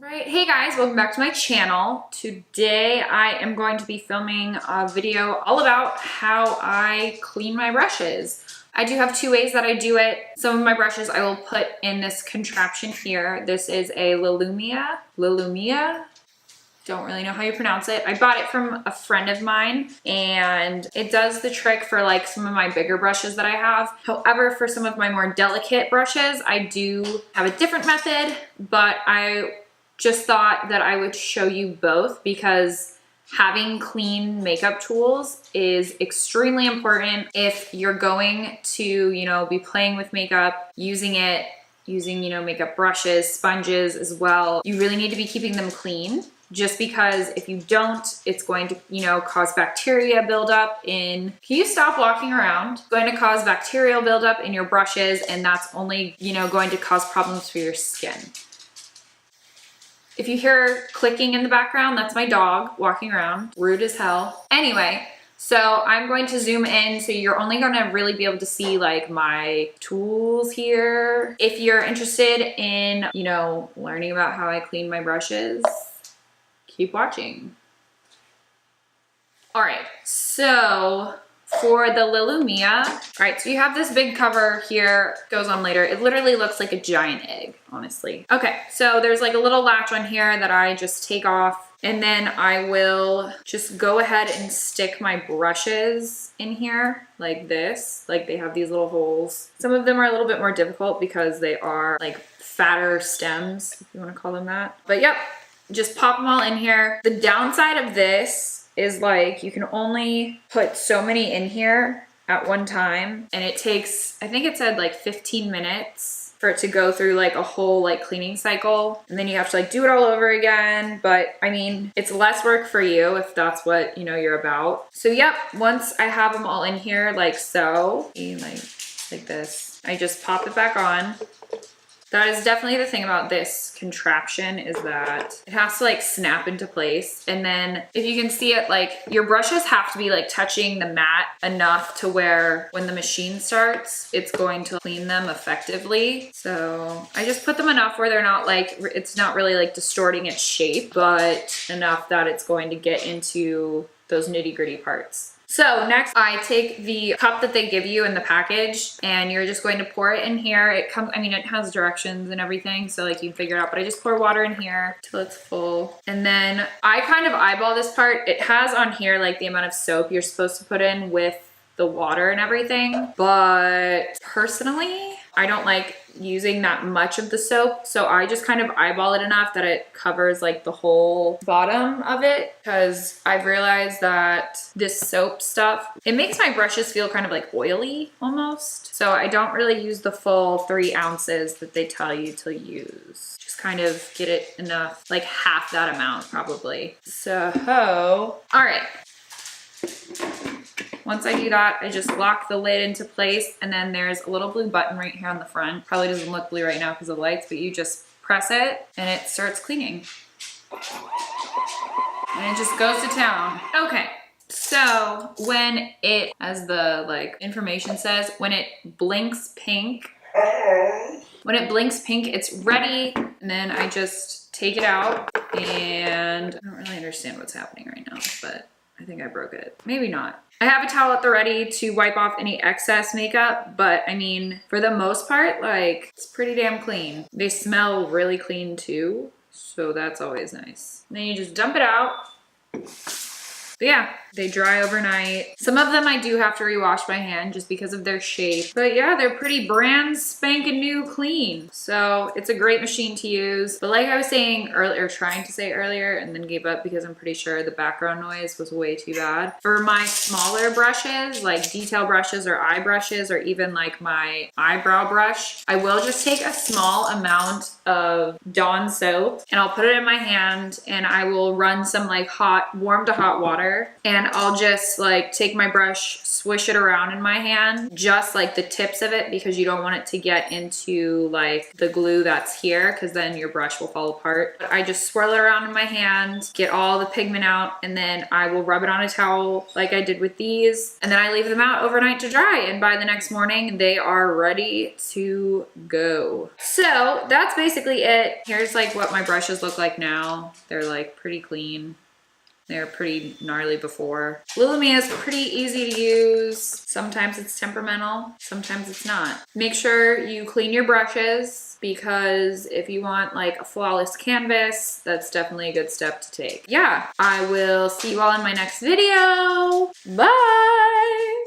Alright, hey guys, welcome back to my channel. Today I am going to be filming a video all about how I clean my brushes. I do have two ways that I do it. Some of my brushes I will put in this contraption here. This is a Lilumia. Don't really know how you pronounce it. I bought it from a friend of mine and it does the trick for like some of my bigger brushes that I have. However, for some of my more delicate brushes, I do have a different method, but I just thought that I would show you both because having clean makeup tools is extremely important if you're going to, be playing with makeup, using, makeup brushes, sponges as well. You really need to be keeping them clean. Just because if you don't, it's going to, cause bacteria buildup in, can you stop walking around? It's going to cause bacterial buildup in your brushes, and that's only, going to cause problems for your skin. If you hear clicking in the background, that's my dog walking around, rude as hell. Anyway, so I'm going to zoom in so you're only gonna really be able to see like my tools here. If you're interested in, learning about how I clean my brushes, keep watching. All right, so for the Lilumia, all right, so you have this big cover here, goes on later. It literally looks like a giant egg, honestly. Okay, so there's like a little latch on here that I just take off, and then I will just go ahead and stick my brushes in here like this. Like they have these little holes. Some of them are a little bit more difficult because they are like fatter stems, if you wanna call them that. But yep, just pop them all in here. The downside of this is like you can only put so many in here at one time, and it takes, I think it said like 15 minutes for it to go through like a whole like cleaning cycle, and then you have to like do it all over again. But I mean, it's less work for you if that's what you're about. So yep, once I have them all in here like so, like this, I just pop it back on. That is definitely the thing about this contraption, is that it has to like snap into place. And then if you can see it, like your brushes have to be like touching the mat enough to where when the machine starts, it's going to clean them effectively. So I just put them enough where they're not like, it's not really like distorting its shape, but enough that it's going to get into those nitty-gritty parts. So next I take the cup that they give you in the package, and you're just going to pour it in here. It comes, it has directions and everything, so like you can figure it out, but I just pour water in here till it's full. And then I kind of eyeball this part. It has on here like the amount of soap you're supposed to put in with the water and everything, but personally, I don't like using that much of the soap, so I just kind of eyeball it enough that it covers like the whole bottom of it, because I've realized that this soap stuff, it makes my brushes feel kind of like oily almost. So I don't really use the full 3 ounces that they tell you to use. Just kind of get it enough, like half that amount probably. So, all right. Once I do that, I just lock the lid into place, and then there's a little blue button right here on the front. Probably doesn't look blue right now because of the lights, but you just press it and it starts cleaning. And it just goes to town. Okay, so when it, as the like information says, when it blinks pink, it's ready. And then I just take it out, and I don't really understand what's happening right now, but I think I broke it. Maybe not. I have a towel at the ready to wipe off any excess makeup, but for the most part, like, it's pretty damn clean. They smell really clean too, so that's always nice. And then you just dump it out. But yeah, they dry overnight. Some of them I do have to rewash by hand just because of their shape. But yeah, they're pretty brand spanking new clean. So it's a great machine to use. But like I was saying earlier, trying to say earlier, and then gave up because I'm pretty sure the background noise was way too bad. For my smaller brushes, like detail brushes or eye brushes, or even like my eyebrow brush, I will just take a small amount of Dawn soap and I'll put it in my hand, and I will run some like warm to hot water water, and I'll just like take my brush, swish it around in my hand, just like the tips of it, because you don't want it to get into like the glue that's here, because then your brush will fall apart. But I just swirl it around in my hand, get all the pigment out, and then I will rub it on a towel like I did with these, and then I leave them out overnight to dry, and by the next morning they are ready to go. So that's basically it. Here's like what my brushes look like now. They're like pretty clean. They're pretty gnarly before. Lilumia is pretty easy to use. Sometimes it's temperamental, sometimes it's not. Make sure you clean your brushes, because if you want like a flawless canvas, that's definitely a good step to take. Yeah, I will see you all in my next video. Bye!